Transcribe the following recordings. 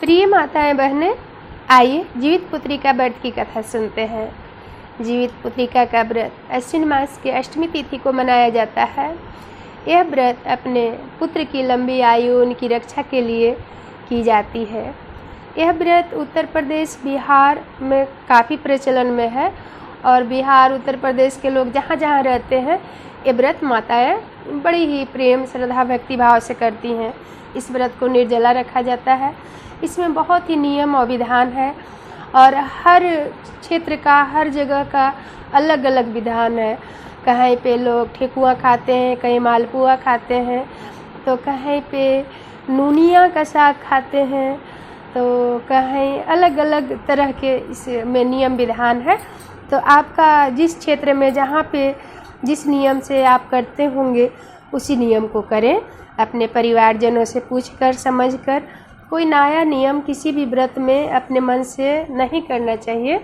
प्रिय माताएं बहनें, आइए जीवित पुत्रिका व्रत की कथा सुनते हैं। जीवित पुत्रिका का व्रत अश्विन मास की अष्टमी तिथि को मनाया जाता है। यह व्रत अपने पुत्र की लंबी आयु, उनकी रक्षा के लिए की जाती है। यह व्रत उत्तर प्रदेश, बिहार में काफ़ी प्रचलन में है और बिहार, उत्तर प्रदेश के लोग जहाँ जहाँ रहते हैं, ये व्रत माताएं बड़ी ही प्रेम, श्रद्धा, भक्ति भाव से करती हैं। इस व्रत को निर्जला रखा जाता है। इसमें बहुत ही नियम और विधान है और हर क्षेत्र का, हर जगह का अलग अलग विधान है। कहीं पे लोग ठेकुआ खाते हैं, कहीं मालपुआ खाते हैं, तो कहीं पे नूनिया का साग खाते हैं, तो कहीं अलग अलग तरह के इसमें नियम विधान है। तो आपका जिस क्षेत्र में, जहाँ पे जिस नियम से आप करते होंगे, उसी नियम को करें। अपने परिवारजनों से पूछकर, समझकर, कोई नया नियम किसी भी व्रत में अपने मन से नहीं करना चाहिए,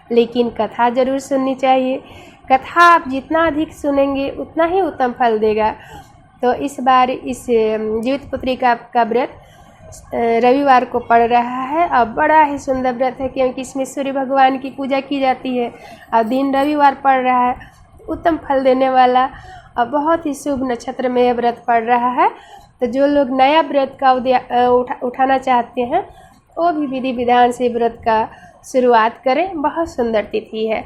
लेकिन कथा ज़रूर सुननी चाहिए। कथा आप जितना अधिक सुनेंगे उतना ही उत्तम फल देगा। तो इस बार इस जीवित पुत्रिका का व्रत रविवार को पड़ रहा है और बड़ा ही सुंदर व्रत है, क्योंकि इसमें सूर्य भगवान की पूजा की जाती है और दिन रविवार पड़ रहा है। उत्तम फल देने वाला और बहुत ही शुभ नक्षत्र में यह व्रत पड़ रहा है। तो जो लोग नया व्रत का उठाना चाहते हैं, वो भी विधि विधान से व्रत का शुरुआत करें। बहुत सुंदर तिथि है।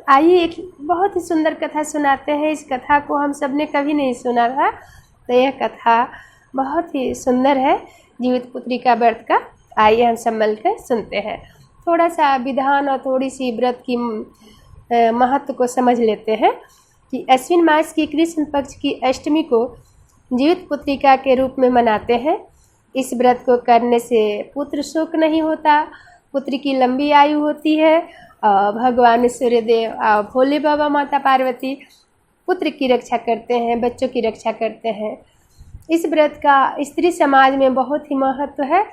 आइए एक बहुत ही सुंदर कथा सुनाते हैं। इस कथा को हम सब ने कभी नहीं सुना था, तो यह कथा बहुत ही सुंदर है जीवित पुत्रिका व्रत का। आइए हम सब मिलकर सुनते हैं। थोड़ा सा विधान और थोड़ी सी व्रत की महत्व को समझ लेते हैं कि अश्विन मास की कृष्ण पक्ष की अष्टमी को जीवित पुत्रिका के रूप में मनाते हैं। इस व्रत को करने से पुत्र शोक नहीं होता, पुत्र की लंबी आयु होती है और भगवान सूर्यदेव और भोले बाबा, माता पार्वती पुत्र की रक्षा करते हैं, बच्चों की रक्षा करते हैं। इस व्रत का स्त्री समाज में बहुत ही महत्व है।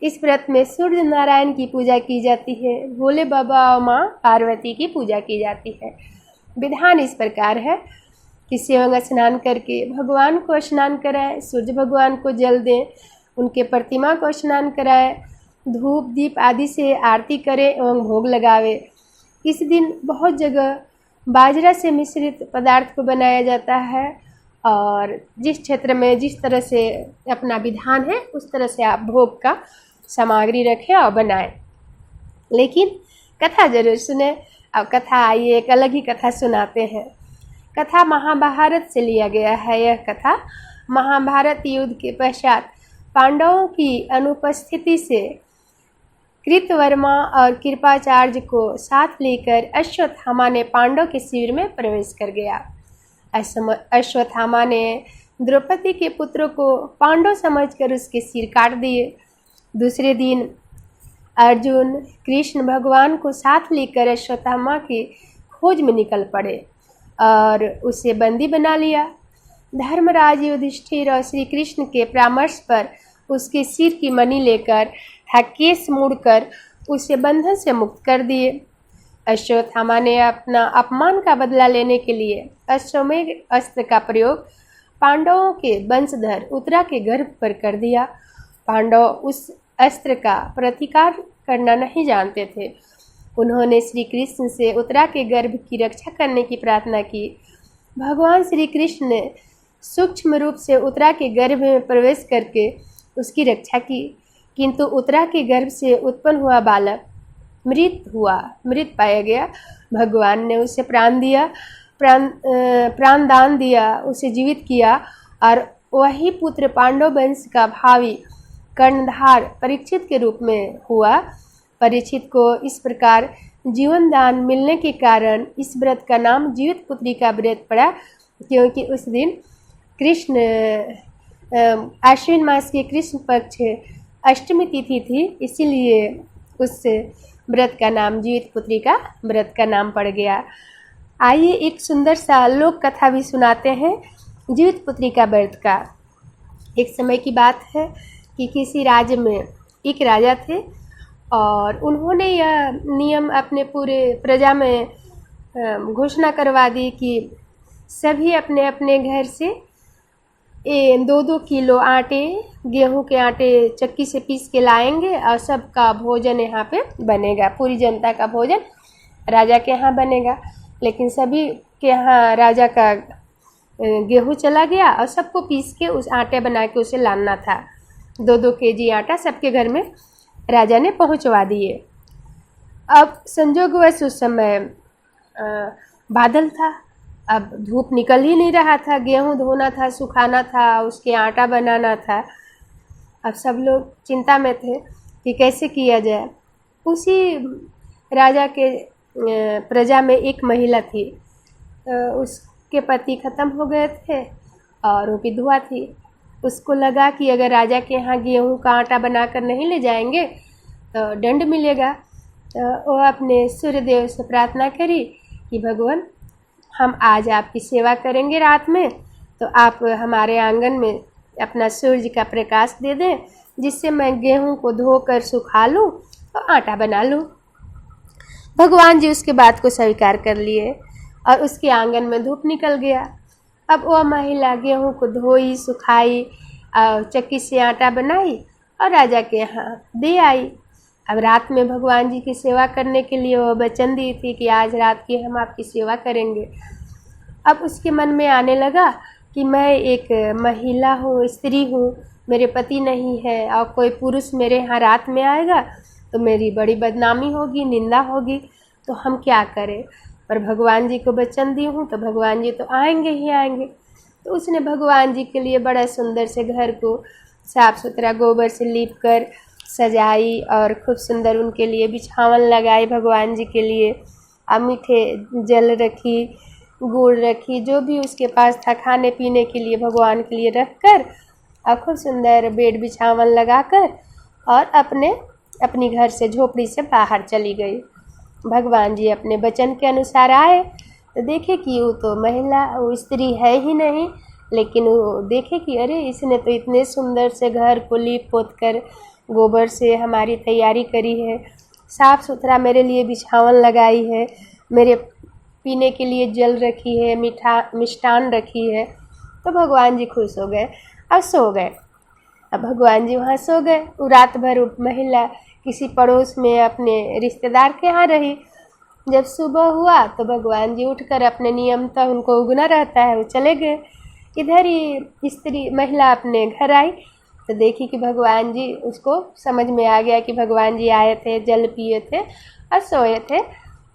इस व्रत में सूर्य नारायण की पूजा की जाती है, भोले बाबा और माँ पार्वती की पूजा की जाती है। विधान इस प्रकार है कि शिवंग स्नान करके भगवान को स्नान कराएं, सूर्य भगवान को जल दें, उनके प्रतिमा को स्नान कराएं, धूप दीप आदि से आरती करें एवं भोग लगावे। इस दिन बहुत जगह बाजरा से मिश्रित पदार्थ को बनाया जाता है और जिस क्षेत्र में जिस तरह से अपना विधान है, उस तरह से आप भोग का सामग्री रखें और बनाएं। लेकिन कथा जरूर सुने। अब कथा, आइए एक अलग ही कथा सुनाते हैं। कथा महाभारत से लिया गया है। यह कथा महाभारत युद्ध के पश्चात पांडवों की अनुपस्थिति से कृतवर्मा और कृपाचार्य को साथ लेकर अश्वत्थामा ने पांडव के शिविर में प्रवेश कर गया। अश्वत्थामा ने द्रौपदी के पुत्र को पांडव समझकर उसके सिर काट दिए। दूसरे दिन अर्जुन कृष्ण भगवान को साथ लेकर अश्वत्थामा की खोज में निकल पड़े और उसे बंदी बना लिया। धर्मराज युधिष्ठिर और श्री कृष्ण के परामर्श पर उसके सिर की मणि लेकर केस मोड़कर उसे बंधन से मुक्त कर दिए। अश्वत्थामा ने अपना अपमान का बदला लेने के लिए अश्वमेध अस्त्र का प्रयोग पांडवों के वंशधर उत्तरा के गर्भ पर कर दिया। पांडव उस अस्त्र का प्रतिकार करना नहीं जानते थे। उन्होंने श्री कृष्ण से उत्तरा के गर्भ की रक्षा करने की प्रार्थना की। भगवान श्री कृष्ण ने सूक्ष्म रूप से उत्तरा के गर्भ में प्रवेश करके उसकी रक्षा की, किंतु उत्तरा के गर्भ से उत्पन्न हुआ बालक मृत पाया गया। भगवान ने उसे प्राण दान दिया, उसे जीवित किया और वही पुत्र पांडव वंश का भावी कर्णधार परीक्षित के रूप में हुआ। परीक्षित को इस प्रकार जीवन दान मिलने के कारण इस व्रत का नाम जीवित पुत्रिका व्रत पड़ा, क्योंकि उस दिन कृष्ण अश्विन मास के कृष्ण पक्ष अष्टमी तिथि थी, इसीलिए उस व्रत का नाम जीवित पुत्रिका व्रत का नाम पड़ गया। आइए एक सुंदर सा लोक कथा भी सुनाते हैं जीवित पुत्रिका व्रत का। एक समय की बात है कि किसी राज्य में एक राजा थे और उन्होंने यह नियम अपने पूरे प्रजा में घोषणा करवा दी कि सभी अपने अपने घर से 2-2 किलो आटे, गेहूं के आटे चक्की से पीस के लाएंगे और सबका भोजन यहाँ पे बनेगा। पूरी जनता का भोजन राजा के यहाँ बनेगा। लेकिन सभी के यहाँ राजा का गेहूं चला गया और सबको पीस के उस आटे बना के उसे लाना था। 2-2 केजी आटा सबके घर में राजा ने पहुँचवा दिए। अब संजोगवश उस समय बादल था, अब धूप निकल ही नहीं रहा था, गेहूं धोना था, सुखाना था, उसके आटा बनाना था। अब सब लोग चिंता में थे कि कैसे किया जाए। उसी राजा के प्रजा में एक महिला थी, उसके पति ख़त्म हो गए थे और वो विधवा थी। उसको लगा कि अगर राजा के यहाँ गेहूं का आटा बनाकर नहीं ले जाएंगे तो दंड मिलेगा। तो वो अपने सूर्यदेव से प्रार्थना करी कि भगवान, हम आज आपकी सेवा करेंगे रात में, तो आप हमारे आंगन में अपना सूर्य का प्रकाश दे दें, जिससे मैं गेहूं को धोकर सुखा लूं और आटा बना लूं। भगवान जी उसके बात को स्वीकार कर लिए और उसके आंगन में धूप निकल गया। अब वह महिला गेहूं को धोई, सुखाई और चक्की से आटा बनाई और राजा के यहाँ दे आई। अब रात में भगवान जी की सेवा करने के लिए वह वचन दी थी कि आज रात की हम आपकी सेवा करेंगे। अब उसके मन में आने लगा कि मैं एक महिला हूँ, स्त्री हूँ, मेरे पति नहीं है और कोई पुरुष मेरे यहाँ रात में आएगा तो मेरी बड़ी बदनामी होगी, निंदा होगी, तो हम क्या करें। पर भगवान जी को वचन दी हूँ तो भगवान जी तो आएंगे ही आएंगे। तो उसने भगवान जी के लिए बड़ा सुंदर से घर को साफ़ सुथरा गोबर से लीप कर सजाई और खूब सुंदर उनके लिए बिछावन लगाई भगवान जी के लिए। और मीठे जल रखी, गुड़ रखी, जो भी उसके पास था खाने पीने के लिए भगवान के लिए रख कर और खूब सुंदर बेड बिछावन लगाकर और अपनी घर से झोपड़ी से बाहर चली गई। भगवान जी अपने वचन के अनुसार आए तो देखे कि वो तो महिला, वो स्त्री है ही नहीं, लेकिन वो देखे कि अरे इसने तो इतने सुंदर से घर को लीप पोत कर गोबर से हमारी तैयारी करी है, साफ़ सुथरा मेरे लिए बिछावन लगाई है, मेरे पीने के लिए जल रखी है, मिष्ठान रखी है। तो भगवान जी खुश हो गए और सो गए। अब भगवान जी वहाँ सो गए। वो रात भर महिला किसी पड़ोस में अपने रिश्तेदार के यहाँ रही। जब सुबह हुआ तो भगवान जी उठकर अपने नियमतः, उनको उगना रहता है, वो चले गए। इधर ही महिला अपने घर आई तो देखी कि भगवान जी, उसको समझ में आ गया कि भगवान जी आए थे, जल पिए थे और सोए थे।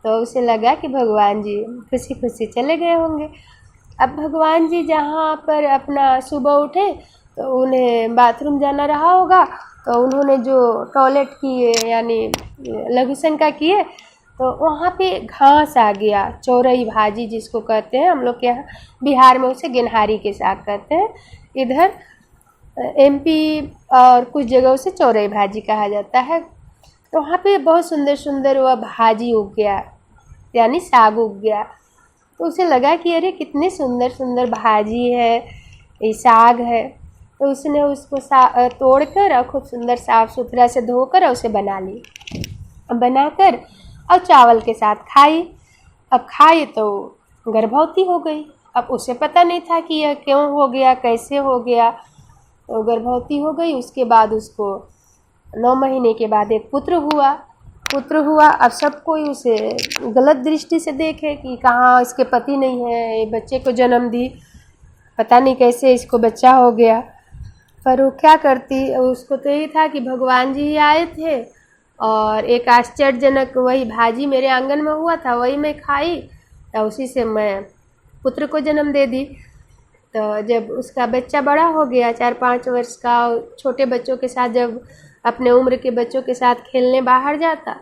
तो उसे लगा कि भगवान जी खुशी खुशी चले गए होंगे। अब भगवान जी जहाँ पर अपना सुबह उठे तो उन्हें बाथरूम जाना रहा होगा, तो उन्होंने जो टॉयलेट किए यानी लघुशंका किए तो वहाँ पे घास आ गया। चौरई भाजी जिसको कहते हैं, हम लोग के यहाँ बिहार में उसे गेनहारी के साग कहते हैं, इधर MP और कुछ जगहों से चौरई भाजी कहा जाता है। तो वहाँ पे बहुत सुंदर सुंदर वह भाजी उग गया, यानी साग उग गया। तो उसे लगा कि अरे कितने सुंदर सुंदर भाजी है, ये साग है। तो उसने उसको तोड़कर और खूब सुंदर साफ़ सुथरा से धोकर उसे बनाकर और चावल के साथ खाई। अब खाई तो गर्भवती हो गई। अब उसे पता नहीं था कि यह क्यों हो गया, कैसे हो गया। तो गर्भवती हो गई। उसके बाद उसको 9 महीने के बाद एक पुत्र हुआ। अब सब कोई उसे गलत दृष्टि से देखे कि कहाँ इसके पति नहीं है, ये बच्चे को जन्म दी, पता नहीं कैसे इसको बच्चा हो गया। पर वो क्या करती, उसको तो यही था कि भगवान जी ही आए थे और एक आश्चर्यजनक वही भाजी मेरे आंगन में हुआ था, वही मैं खाई तो उसी से मैं पुत्र को जन्म दे दी। तो जब उसका बच्चा बड़ा हो गया 4-5 वर्ष का, छोटे बच्चों के साथ जब अपने उम्र के बच्चों के साथ खेलने बाहर जाता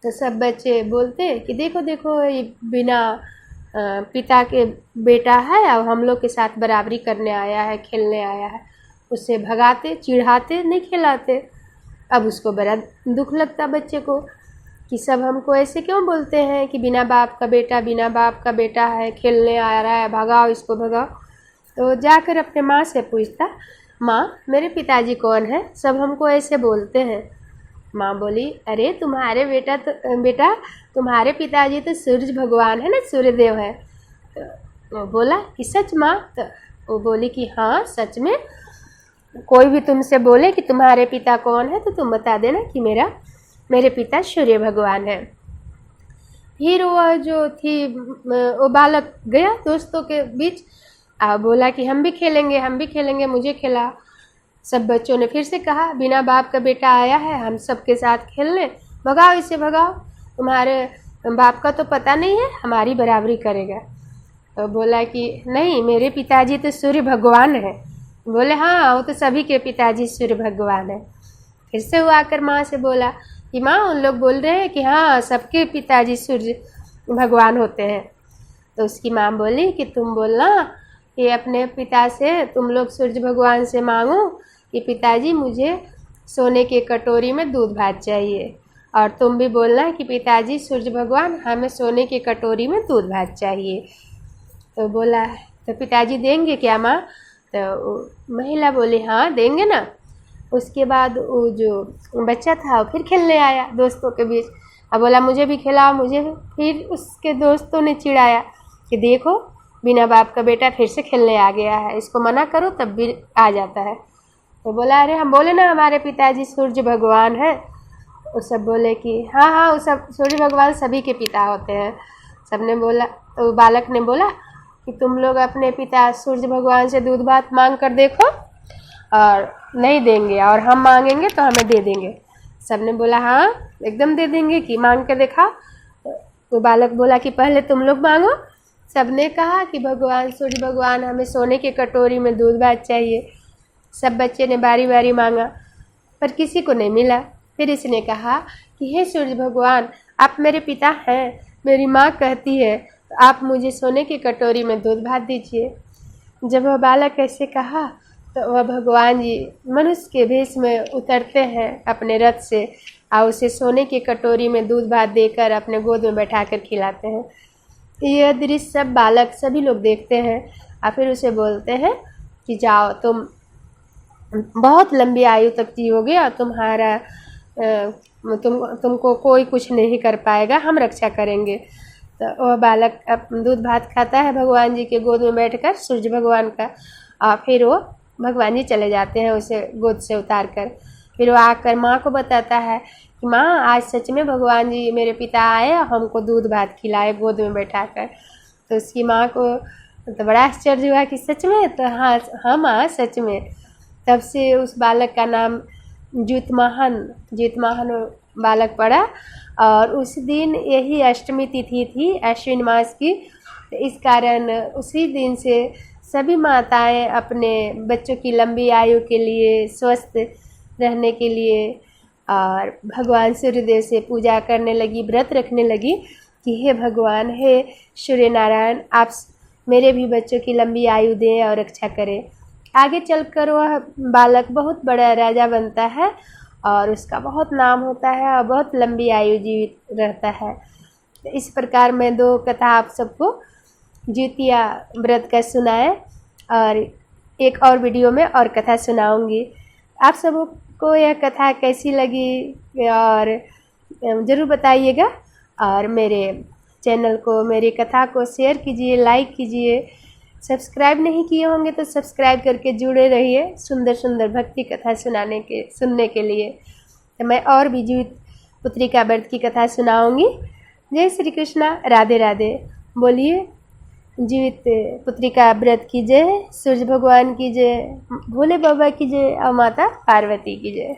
तो सब बच्चे बोलते कि देखो देखो ये बिना पिता के बेटा है और हम लोग के साथ बराबरी करने आया है, खेलने आया है। उससे भगाते, चिढ़ाते, नहीं खिलाते। अब उसको बड़ा दुख लगता बच्चे को कि सब हमको ऐसे क्यों बोलते हैं कि बिना बाप का बेटा है, खेलने आ रहा है, भगाओ इसको भगाओ। तो जाकर अपने माँ से पूछता, माँ मेरे पिताजी कौन है, सब हमको ऐसे बोलते हैं। माँ बोली, अरे तुम्हारे बेटा तुम्हारे पिताजी तो सूरज भगवान है ना, सूर्यदेव है। तो बोला कि सच माँ। तो वो बोली कि हाँ सच में, कोई भी तुमसे बोले कि तुम्हारे पिता कौन है तो तुम बता देना कि मेरे पिता सूर्य भगवान है। फिर वह जो थी वो बालक गया दोस्तों के बीच बोला कि हम भी खेलेंगे, मुझे खिला। सब बच्चों ने फिर से कहा बिना बाप का बेटा आया है, हम सबके साथ खेलने, भगाओ इसे भगाओ, तुम्हारे बाप का तो पता नहीं है, हमारी बराबरी करेगा। तो बोला कि नहीं, मेरे पिताजी तो सूर्य भगवान है। बोले हाँ, वो तो सभी के पिताजी सूर्य भगवान है। फिर से वो आकर माँ से बोला कि माँ, उन लोग बोल रहे हैं कि हाँ सबके पिताजी सूर्य भगवान होते हैं। तो उसकी माँ बोली कि तुम बोलना कि अपने पिता से, तुम लोग सूर्य भगवान से मांगो कि पिताजी मुझे सोने के कटोरी में दूध भात चाहिए, और तुम भी बोलना कि पिताजी सूर्य भगवान, हमें सोने के कटोरी में दूध भात चाहिए। तो बोला तो पिताजी देंगे क्या माँ? तो महिला बोली हाँ देंगे ना। उसके बाद वो जो बच्चा था वो फिर खेलने आया दोस्तों के बीच, अब बोला मुझे भी खिलाओ, मुझे भी। फिर उसके दोस्तों ने चिढ़ाया कि देखो बिना बाप का बेटा फिर से खेलने आ गया है, इसको मना करो तब भी आ जाता है। तो बोला अरे हम बोले ना हमारे पिताजी सूर्य भगवान है। वो सब बोले कि हाँ हाँ, वो सब सूर्य भगवान सभी के पिता होते हैं। सबने बोला, तो बालक ने बोला कि तुम लोग अपने पिता सूर्य भगवान से दूध भात मांग कर देखो, और नहीं देंगे और हम मांगेंगे तो हमें दे देंगे। सबने बोला हाँ एकदम दे देंगे, कि मांग के देखा। तो बालक बोला कि पहले तुम लोग मांगो। सबने कहा कि भगवान सूर्य भगवान, हमें सोने के कटोरी में दूध भात चाहिए। सब बच्चे ने बारी बारी मांगा, पर किसी को नहीं मिला। फिर इसने कहा कि हे सूर्य भगवान, आप मेरे पिता हैं, मेरी माँ कहती है तो आप मुझे सोने की कटोरी में दूध भात दीजिए। जब वह बालक ऐसे कहा तो वह भगवान जी मनुष्य के भेष में उतरते हैं अपने रथ से, और उसे सोने की कटोरी में दूध भात देकर अपने गोद में बैठाकर खिलाते हैं। यह दृश्य सब बालक सभी लोग देखते हैं, और फिर उसे बोलते हैं कि जाओ, तुम बहुत लंबी आयु तक जियोगे और तुम्हारा तुमको कोई कुछ नहीं कर पाएगा, हम रक्षा करेंगे। तो वह बालक दूध भात खाता है भगवान जी के गोद में बैठकर, सूर्य भगवान का, और फिर वो भगवान जी चले जाते हैं उसे गोद से उतार कर। फिर वो आकर माँ को बताता है कि माँ आज सच में भगवान जी मेरे पिता आए और हमको दूध भात खिलाए गोद में बैठा कर। तो उसकी माँ को तो बड़ा आश्चर्य हुआ कि सच में? तो हाँ माँ सच में। तब से उस बालक का नाम जीतमाहन बालक पड़ा, और उस दिन यही अष्टमी तिथि थी अश्विन मास की। इस कारण उसी दिन से सभी माताएं अपने बच्चों की लंबी आयु के लिए, स्वस्थ रहने के लिए, और भगवान सूर्यदेव से पूजा करने लगी, व्रत रखने लगी कि हे भगवान, हे सूर्य नारायण, आप मेरे भी बच्चों की लंबी आयु दें और रक्षा करें। आगे चलकर वह बालक बहुत बड़ा राजा बनता है और उसका बहुत नाम होता है और बहुत लंबी आयु जीवित रहता है। इस प्रकार मैं 2 कथा आप सबको जितिया व्रत का सुनाए, और एक और वीडियो में और कथा सुनाऊंगी। आप सबको यह कथा कैसी लगी और ज़रूर बताइएगा, और मेरे चैनल को, मेरी कथा को शेयर कीजिए, लाइक कीजिए। सब्सक्राइब नहीं किए होंगे तो सब्सक्राइब करके जुड़े रहिए सुंदर सुंदर भक्ति कथा सुनने के लिए। तो मैं और भी जीवित पुत्री का व्रत की कथा सुनाऊंगी। जय श्री कृष्णा, राधे राधे। बोलिए जीवित पुत्री का व्रत की जय, सूर्य भगवान की जय, भोले बाबा की जय, और माता पार्वती की जय।